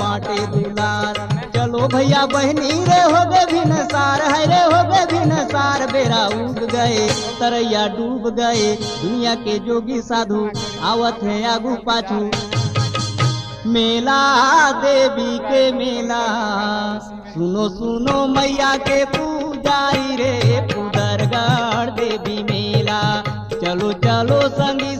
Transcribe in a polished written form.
बाटे दुलार। चलो भैया बहनी रे हो गए भिनसार, है रे हो गए भिनसार। बेरा उग गए तरैया डूब गए, दुनिया के जोगी साधु आवत है आगू पाछू। मेला देवी के मेला, सुनो सुनो मैया के पुजारी रे, पुदरगढ़ देवी मेला। चलो चलो संगी